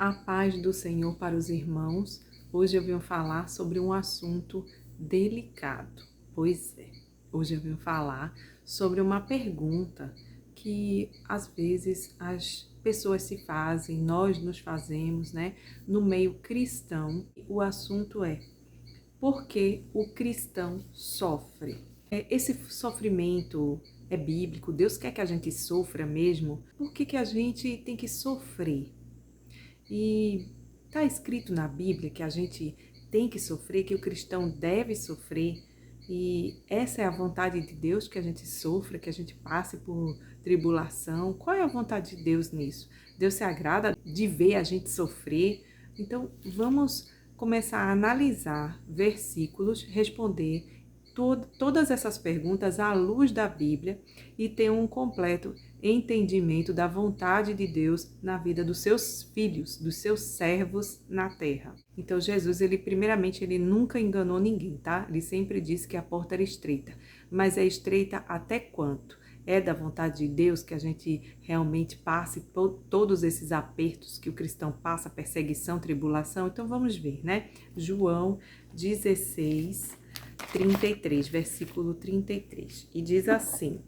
A paz do Senhor para os irmãos. Hoje eu venho falar sobre um assunto delicado. Pois é, hoje eu venho falar sobre uma pergunta que às vezes as pessoas se fazem, nós nos fazemos, né? No meio cristão, o assunto é: por que o cristão sofre? Esse sofrimento é bíblico? Deus quer que a gente sofra mesmo? Por que a gente tem que sofrer? E está escrito na Bíblia que a gente tem que sofrer, que o cristão deve sofrer. E essa é a vontade de Deus, que a gente sofra, que a gente passe por tribulação. Qual é a vontade de Deus nisso? Deus se agrada de ver a gente sofrer. Então, vamos começar a analisar versículos, responder todas essas perguntas à luz da Bíblia e ter um completo entendimento da vontade de Deus na vida dos seus filhos, dos seus servos na terra. Então Jesus, ele nunca enganou ninguém, tá? Ele sempre disse que a porta era estreita, mas é estreita até quanto? É da vontade de Deus que a gente realmente passe por todos esses apertos que o cristão passa, perseguição, tribulação? Então vamos ver, né? João 16, 33, versículo 33. E diz assim: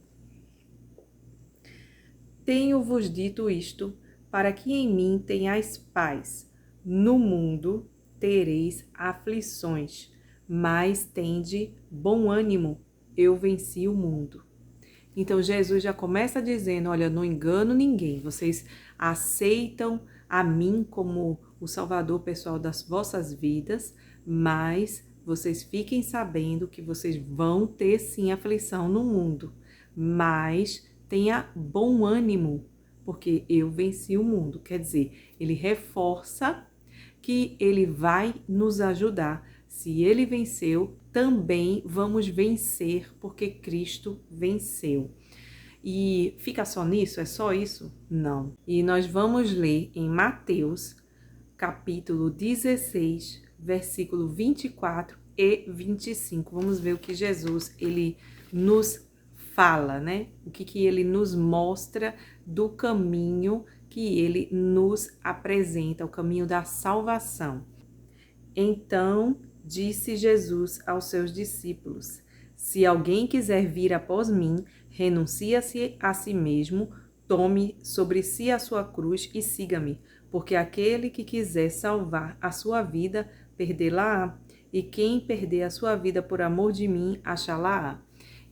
Tenho-vos dito isto, para que em mim tenhais paz. No mundo tereis aflições, mas tende bom ânimo, eu venci o mundo. Então Jesus já começa dizendo: olha, não engano ninguém, vocês aceitam a mim como o Salvador pessoal das vossas vidas, mas vocês fiquem sabendo que vocês vão ter sim aflição no mundo, mas tenha bom ânimo, porque eu venci o mundo. Quer dizer, ele reforça que ele vai nos ajudar. Se ele venceu, também vamos vencer, porque Cristo venceu. E fica só nisso? É só isso? Não. E nós vamos ler em Mateus, capítulo 16, versículo 24 e 25. Vamos ver o que Jesus, ele nos fala, né? O que ele nos mostra do caminho que ele nos apresenta, o caminho da salvação. Então disse Jesus aos seus discípulos: Se alguém quiser vir após mim, renuncie-se a si mesmo, tome sobre si a sua cruz e siga-me, porque aquele que quiser salvar a sua vida, perdê-la-á, e quem perder a sua vida por amor de mim, achá-la-á.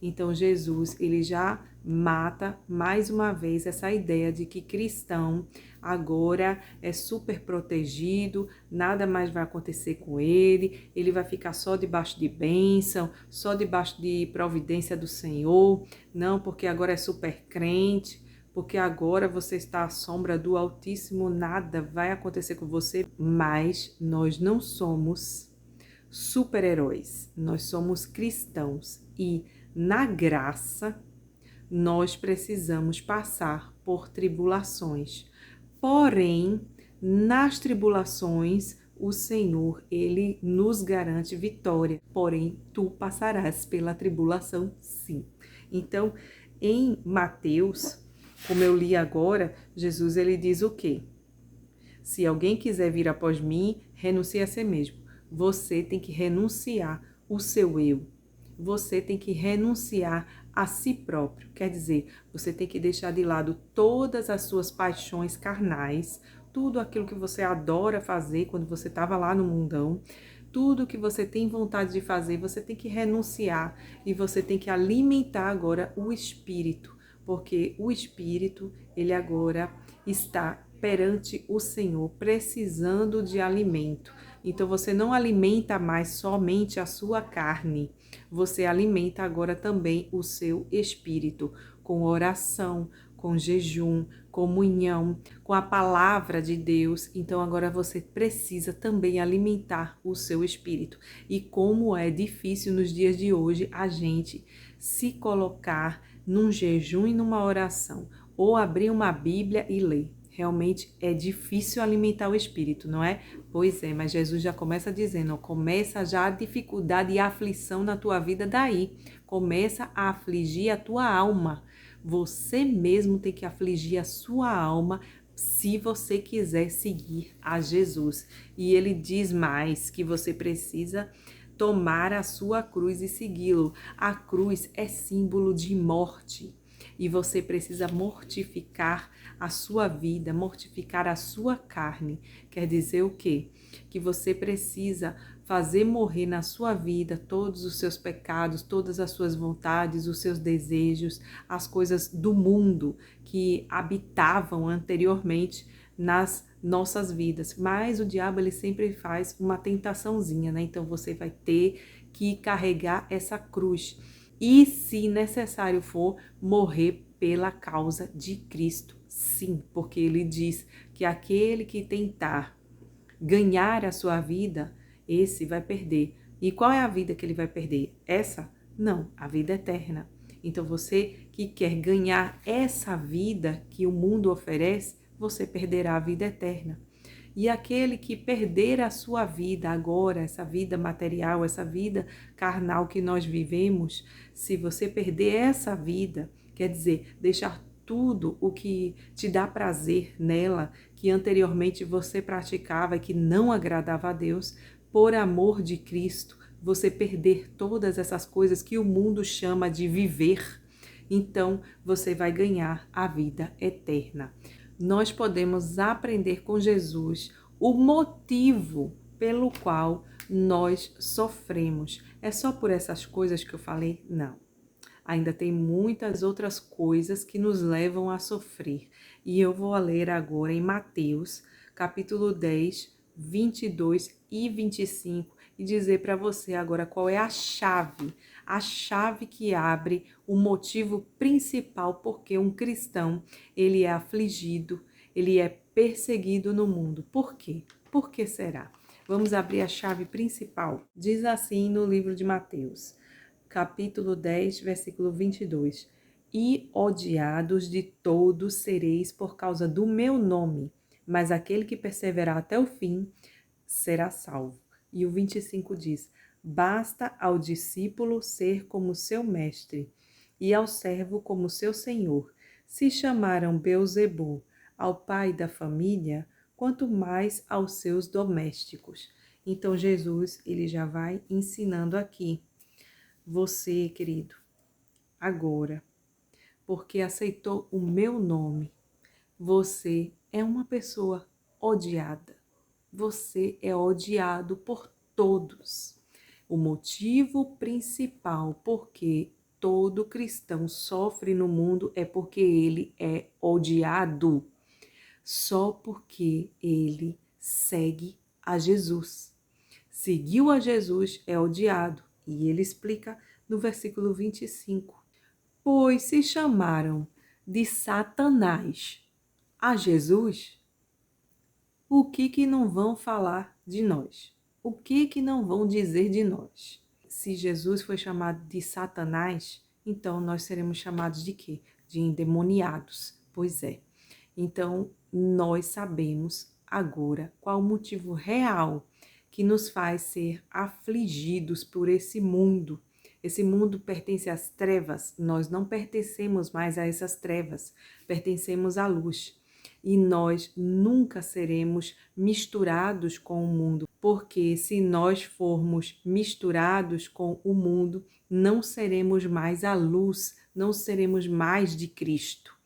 Então Jesus, ele já mata mais uma vez essa ideia de que cristão agora é super protegido, nada mais vai acontecer com ele, ele vai ficar só debaixo de bênção, só debaixo de providência do Senhor. Não, porque agora é super crente, porque agora você está à sombra do Altíssimo, nada vai acontecer com você. Mas nós não somos super-heróis, nós somos cristãos e na graça nós precisamos passar por tribulações. Porém, nas tribulações, o Senhor, ele nos garante vitória. Porém, tu passarás pela tribulação, sim. Então, em Mateus, como eu li agora, Jesus, ele diz o quê? Se alguém quiser vir após mim, renuncie a si mesmo. Você tem que renunciar o seu eu. Você tem que renunciar a si próprio. Quer dizer, você tem que deixar de lado todas as suas paixões carnais, tudo aquilo que você adora fazer quando você estava lá no mundão, tudo que você tem vontade de fazer, você tem que renunciar e você tem que alimentar agora o espírito, porque o espírito, ele agora está perante o Senhor, precisando de alimento. Então você não alimenta mais somente a sua carne, você alimenta agora também o seu espírito, com oração, com jejum, comunhão, com a palavra de Deus. Então agora você precisa também alimentar o seu espírito. E como é difícil nos dias de hoje a gente se colocar num jejum e numa oração, ou abrir uma Bíblia e ler. Realmente é difícil alimentar o espírito, não é? Pois é, mas Jesus já começa dizendo, ó, começa já a dificuldade e a aflição na tua vida daí. Começa a afligir a tua alma. Você mesmo tem que afligir a sua alma se você quiser seguir a Jesus. E ele diz mais que você precisa tomar a sua cruz e segui-lo. A cruz é símbolo de morte. E você precisa mortificar a sua vida, mortificar a sua carne. Quer dizer o quê? Que você precisa fazer morrer na sua vida todos os seus pecados, todas as suas vontades, os seus desejos, as coisas do mundo que habitavam anteriormente nas nossas vidas. Mas o diabo ele sempre faz uma tentaçãozinha, né? Então você vai ter que carregar essa cruz. E, se necessário for, morrer pela causa de Cristo. Sim, porque ele diz que aquele que tentar ganhar a sua vida, esse vai perder. E qual é a vida que ele vai perder? Essa? Não, a vida eterna. Então você que quer ganhar essa vida que o mundo oferece, você perderá a vida eterna. E aquele que perder a sua vida agora, essa vida material, essa vida carnal que nós vivemos, se você perder essa vida, quer dizer, deixar tudo o que te dá prazer nela, que anteriormente você praticava e que não agradava a Deus, por amor de Cristo, você perder todas essas coisas que o mundo chama de viver, então você vai ganhar a vida eterna. Nós podemos aprender com Jesus o motivo pelo qual nós sofremos. É só por essas coisas que eu falei? Não. Ainda tem muitas outras coisas que nos levam a sofrer. E eu vou ler agora em Mateus, capítulo 10, 22 e 25, e dizer para você agora qual é a chave que abre o motivo principal porque um cristão, ele é afligido, ele é perseguido no mundo. Por quê? Por que será? Vamos abrir a chave principal. Diz assim no livro de Mateus, capítulo 10, versículo 22. E odiados de todos sereis por causa do meu nome, mas aquele que perseverar até o fim será salvo. E o 25 diz: basta ao discípulo ser como seu mestre, e ao servo como seu senhor. Se chamaram Beelzebu ao pai da família, quanto mais aos seus domésticos. Então Jesus, ele já vai ensinando aqui. Você, querido, agora, porque aceitou o meu nome, você é uma pessoa odiada. Você é odiado por todos. O motivo principal porque todo cristão sofre no mundo é porque ele é odiado. Só porque ele segue a Jesus. Seguiu a Jesus é odiado. E ele explica no versículo 25. Pois se chamaram de Satanás a Jesus, o que não vão falar de nós? O que não vão dizer de nós? Se Jesus foi chamado de Satanás, então nós seremos chamados de quê? De endemoniados. Pois é. Então, nós sabemos agora qual o motivo real que nos faz ser afligidos por esse mundo. Esse mundo pertence às trevas, nós não pertencemos mais a essas trevas, pertencemos à luz. E nós nunca seremos misturados com o mundo, porque se nós formos misturados com o mundo, não seremos mais a luz, não seremos mais de Cristo.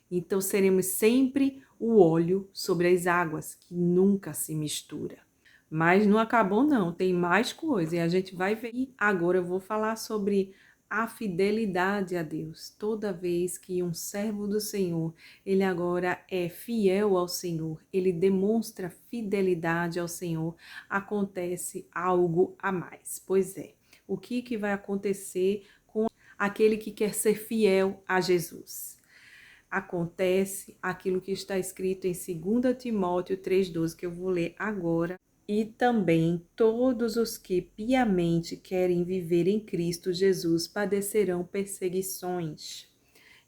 Então seremos sempre o óleo sobre as águas, que nunca se mistura. Mas não acabou não, tem mais coisa e a gente vai ver. E agora eu vou falar sobre a fidelidade a Deus. Toda vez que um servo do Senhor, ele agora é fiel ao Senhor, ele demonstra fidelidade ao Senhor, acontece algo a mais. Pois é, o que vai acontecer com aquele que quer ser fiel a Jesus? Acontece aquilo que está escrito em 2 Timóteo 3,12, que eu vou ler agora. E também todos os que piamente querem viver em Cristo Jesus padecerão perseguições.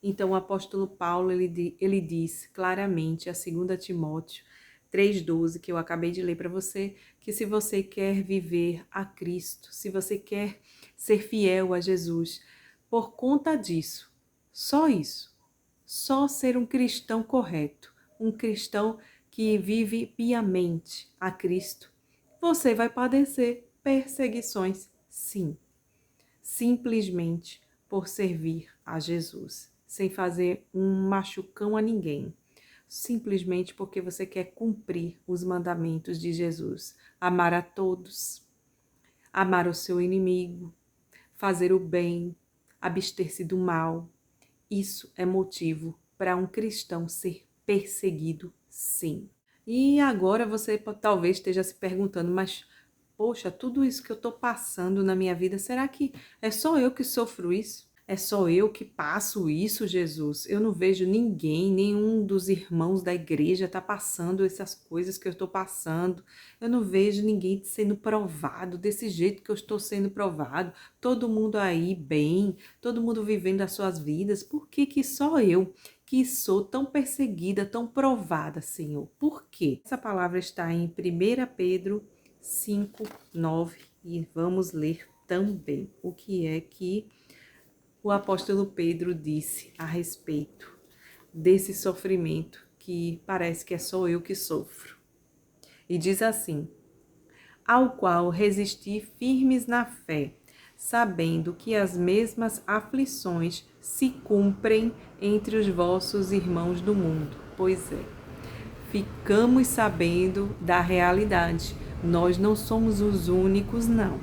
Então o apóstolo Paulo, ele diz claramente a 2 Timóteo 3,12, que eu acabei de ler para você, que se você quer viver a Cristo, se você quer ser fiel a Jesus, por conta disso, só isso, só ser um cristão correto, um cristão que vive piamente a Cristo, você vai padecer perseguições, sim, simplesmente por servir a Jesus, sem fazer um machucão a ninguém, simplesmente porque você quer cumprir os mandamentos de Jesus, amar a todos, amar o seu inimigo, fazer o bem, abster-se do mal. Isso é motivo para um cristão ser perseguido, sim. E agora você talvez esteja se perguntando, mas poxa, tudo isso que eu estou passando na minha vida, será que é só eu que sofro isso? É só eu que passo isso, Jesus? Eu não vejo ninguém, nenhum dos irmãos da igreja está passando essas coisas que eu estou passando. Eu não vejo ninguém sendo provado desse jeito que eu estou sendo provado. Todo mundo aí bem, todo mundo vivendo as suas vidas. Por que que só eu que sou tão perseguida, tão provada, Senhor? Por quê? Essa palavra está em 1 Pedro 5, 9, e vamos ler também o que é que o apóstolo Pedro disse a respeito desse sofrimento que parece que é só eu que sofro. E diz assim: ao qual resisti firmes na fé, sabendo que as mesmas aflições se cumprem entre os vossos irmãos do mundo. Pois é, ficamos sabendo da realidade. Nós não somos os únicos, não.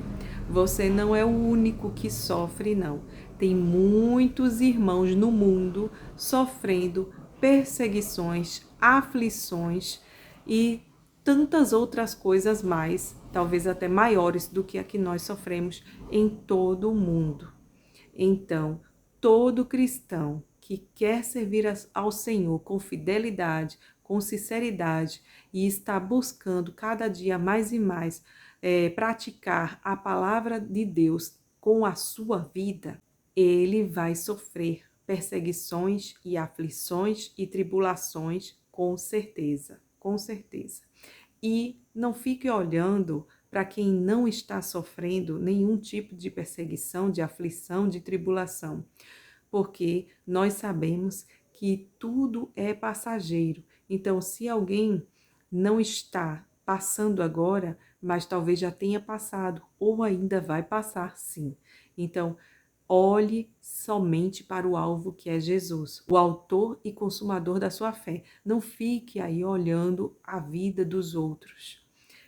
Você não é o único que sofre, não. Tem muitos irmãos no mundo sofrendo perseguições, aflições e tantas outras coisas mais, talvez até maiores do que a que nós sofremos em todo o mundo. Então, todo cristão que quer servir ao Senhor com fidelidade, com sinceridade e está buscando cada dia mais e mais praticar a palavra de Deus com a sua vida, ele vai sofrer perseguições e aflições e tribulações, com certeza, com certeza. E não fique olhando para quem não está sofrendo nenhum tipo de perseguição, de aflição, de tribulação, porque nós sabemos que tudo é passageiro. Então, se alguém não está passando agora, mas talvez já tenha passado ou ainda vai passar, sim. Então, olhe somente para o alvo que é Jesus, o autor e consumador da sua fé. Não fique aí olhando a vida dos outros.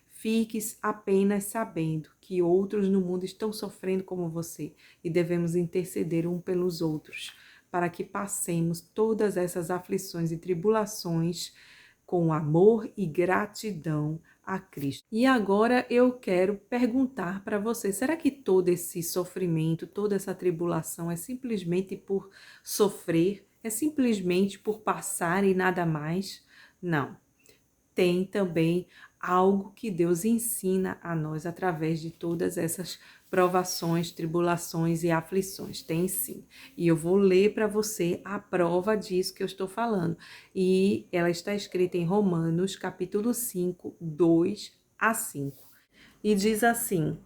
Fiques apenas sabendo que outros no mundo estão sofrendo como você e devemos interceder um pelos outros, para que passemos todas essas aflições e tribulações com amor e gratidão a Cristo. E agora eu quero perguntar para você, será que todo esse sofrimento, toda essa tribulação é simplesmente por sofrer? É simplesmente por passar e nada mais? Não. Tem também algo que Deus ensina a nós através de todas essas provações, tribulações e aflições. Tem sim. E eu vou ler para você a prova disso que eu estou falando. E ela está escrita em Romanos, capítulo 5, 2 a 5. E diz assim: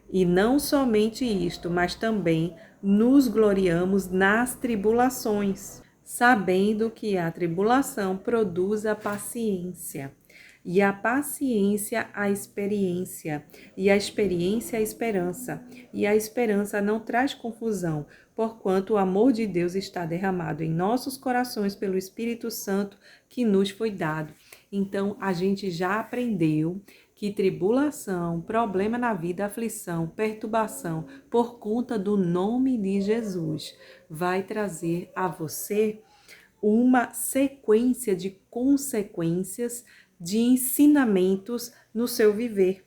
e não somente isto, mas também nos gloriamos nas tribulações, sabendo que a tribulação produz a paciência, e a paciência a experiência, e a experiência a esperança, e a esperança não traz confusão, porquanto o amor de Deus está derramado em nossos corações pelo Espírito Santo que nos foi dado. Então, a gente já aprendeu que tribulação, problema na vida, aflição, perturbação, por conta do nome de Jesus, vai trazer a você uma sequência de consequências, de ensinamentos no seu viver,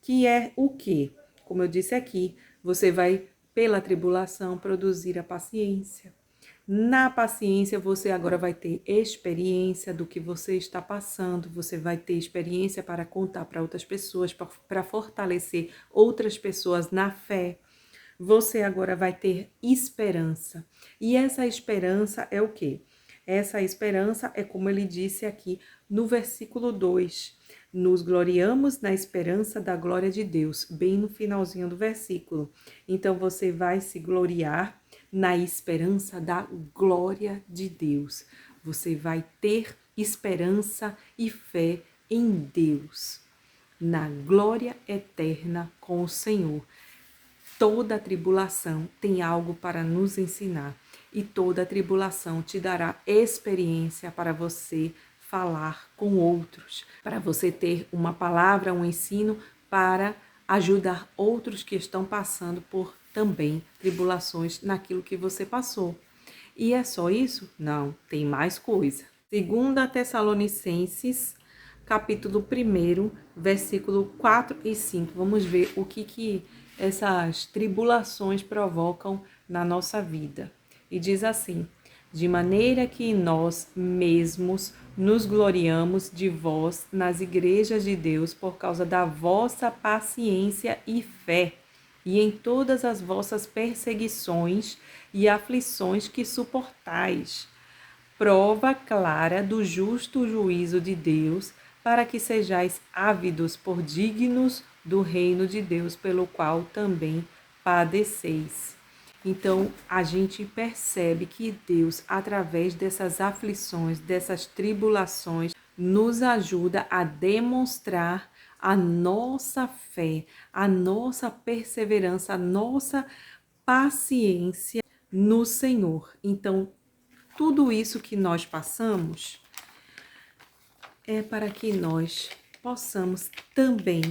que é o quê? Como eu disse aqui, você vai, pela tribulação, produzir a paciência. Na paciência, você agora vai ter experiência do que você está passando, você vai ter experiência para contar para outras pessoas, para fortalecer outras pessoas na fé. Você agora vai ter esperança. E essa esperança é o quê? Essa esperança é como ele disse aqui no versículo 2. Nos gloriamos na esperança da glória de Deus, bem no finalzinho do versículo. Então você vai se gloriar na esperança da glória de Deus. Você vai ter esperança e fé em Deus, na glória eterna com o Senhor. Toda tribulação tem algo para nos ensinar e toda tribulação te dará experiência para você falar com outros, para você ter uma palavra, um ensino para ajudar outros que estão passando por também tribulações naquilo que você passou. E é só isso? Não, tem mais coisa. 2 Tessalonicenses, capítulo 1, versículo 4 e 5. Vamos ver o que essas tribulações provocam na nossa vida. E diz assim: de maneira que nós mesmos nos gloriamos de vós nas igrejas de Deus por causa da vossa paciência e fé, e em todas as vossas perseguições e aflições que suportais, prova clara do justo juízo de Deus, para que sejais ávidos por dignos do reino de Deus, pelo qual também padeceis. Então, a gente percebe que Deus, através dessas aflições, dessas tribulações, nos ajuda a demonstrar a nossa fé, a nossa perseverança, a nossa paciência no Senhor. Então, tudo isso que nós passamos é para que nós possamos também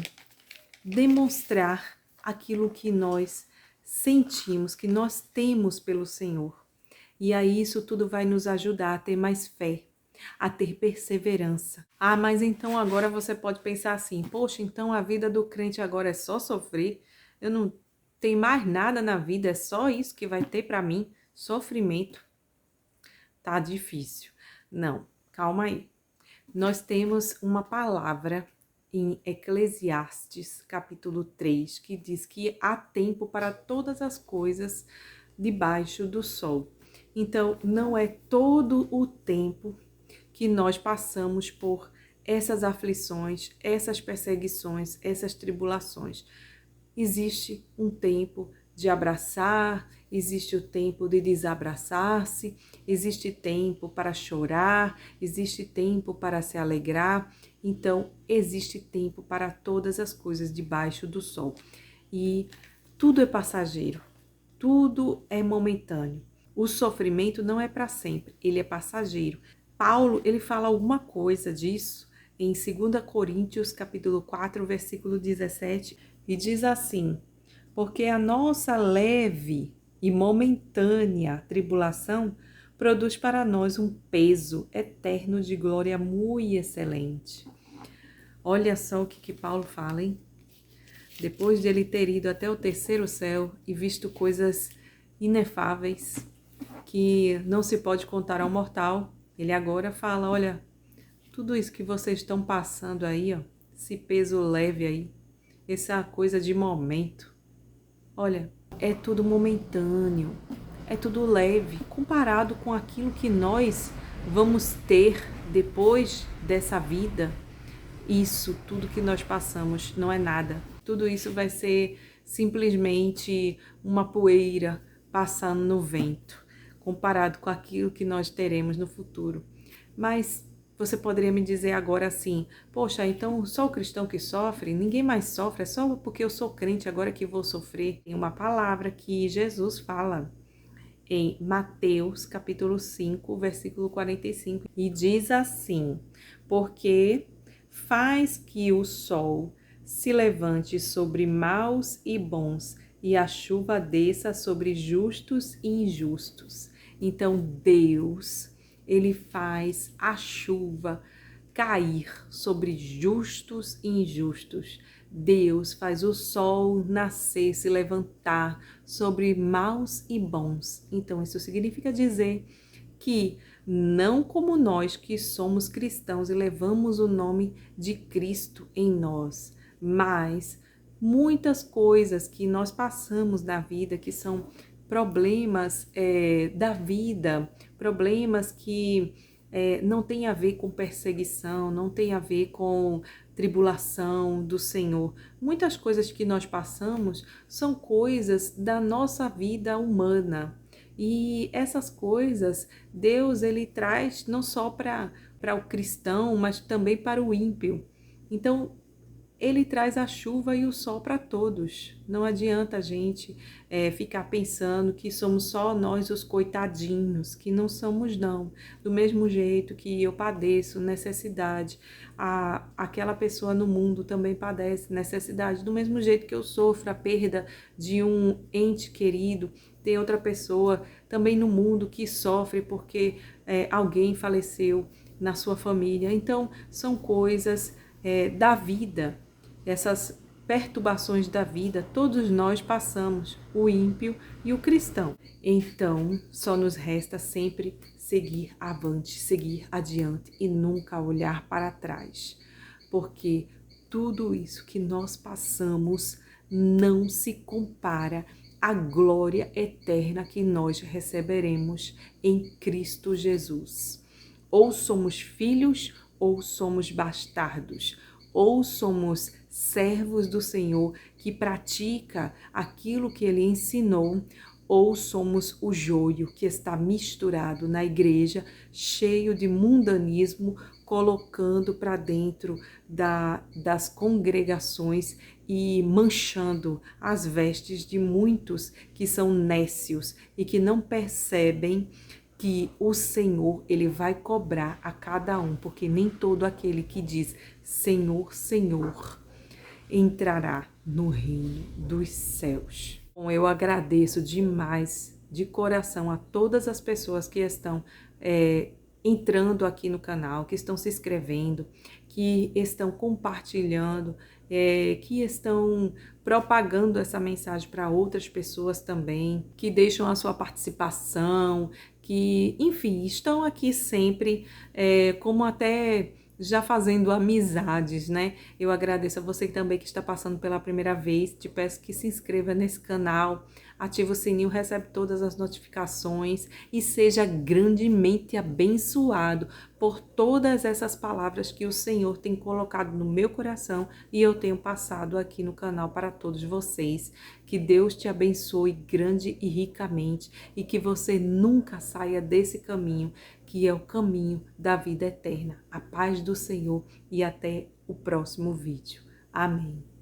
demonstrar aquilo que nós sentimos, que nós temos pelo Senhor. E aí isso tudo vai nos ajudar a ter mais fé, a ter perseverança. Ah, mas então agora você pode pensar assim: poxa, então a vida do crente agora é só sofrer? Eu não tenho mais nada na vida, é só isso que vai ter para mim? Sofrimento? Tá difícil. Não, calma aí. Nós temos uma palavra em Eclesiastes, capítulo 3, que diz que há tempo para todas as coisas debaixo do sol. Então, não é todo o tempo que nós passamos por essas aflições, essas perseguições, essas tribulações. Existe um tempo de abraçar, existe o tempo de desabraçar-se, existe tempo para chorar, existe tempo para se alegrar. Então, existe tempo para todas as coisas debaixo do sol. E tudo é passageiro, tudo é momentâneo. O sofrimento não é para sempre, ele é passageiro. Paulo, ele fala alguma coisa disso em 2 Coríntios, capítulo 4, versículo 17, e diz assim: porque a nossa leve e momentânea tribulação produz para nós um peso eterno de glória muito excelente. Olha só o que Paulo fala, hein? Depois de ele ter ido até o terceiro céu e visto coisas inefáveis que não se pode contar ao mortal, ele agora fala: olha, tudo isso que vocês estão passando aí, ó, esse peso leve aí, essa coisa de momento, olha, é tudo momentâneo, é tudo leve, comparado com aquilo que nós vamos ter depois dessa vida. Isso, tudo que nós passamos, não é nada. Tudo isso vai ser simplesmente uma poeira passando no vento, comparado com aquilo que nós teremos no futuro. Mas você poderia me dizer agora assim: poxa, então só o cristão que sofre? Ninguém mais sofre, é só porque eu sou crente agora que vou sofrer? Tem uma palavra que Jesus fala em Mateus, capítulo 5, versículo 45, e diz assim: porque faz que o sol se levante sobre maus e bons, e a chuva desça sobre justos e injustos. Então Deus, ele faz a chuva cair sobre justos e injustos. Deus faz o sol nascer, se levantar sobre maus e bons. Então isso significa dizer que não como nós que somos cristãos e levamos o nome de Cristo em nós, mas muitas coisas que nós passamos na vida, que são problemas da vida, problemas que não tem a ver com perseguição, não tem a ver com tribulação do Senhor. Muitas coisas que nós passamos são coisas da nossa vida humana. E essas coisas, Deus, ele traz não só para para o cristão, mas também para o ímpio. Então, ele traz a chuva e o sol para todos. Não adianta a gente ficar pensando que somos só nós os coitadinhos, que não somos não. Do mesmo jeito que eu padeço necessidade, aquela pessoa no mundo também padece necessidade. Do mesmo jeito que eu sofro a perda de um ente querido, tem outra pessoa também no mundo que sofre porque alguém faleceu na sua família. Então, são coisas da vida. Essas perturbações da vida, todos nós passamos, o ímpio e o cristão. Então, só nos resta sempre seguir avante, seguir adiante e nunca olhar para trás, porque tudo isso que nós passamos não se compara à glória eterna que nós receberemos em Cristo Jesus. Ou somos filhos ou somos bastardos, ou somos servos do Senhor que pratica aquilo que ele ensinou, ou somos o joio que está misturado na igreja, cheio de mundanismo, colocando para dentro das congregações e manchando as vestes de muitos que são nécios e que não percebem que o Senhor, ele vai cobrar a cada um, porque nem todo aquele que diz Senhor, Senhor, entrará no reino dos céus. Bom, eu agradeço demais, de coração, a todas as pessoas que estão entrando aqui no canal, que estão se inscrevendo, que estão compartilhando, que estão propagando essa mensagem para outras pessoas também, que deixam a sua participação, que, enfim, estão aqui sempre, como até já fazendo amizades, né? Eu agradeço a você também que está passando pela primeira vez, te peço que se inscreva nesse canal, ative o sininho, recebe todas as notificações e seja grandemente abençoado por todas essas palavras que o Senhor tem colocado no meu coração e eu tenho passado aqui no canal para todos vocês. Que Deus te abençoe grande e ricamente e que você nunca saia desse caminho, que é o caminho da vida eterna. A paz do Senhor e até o próximo vídeo. Amém.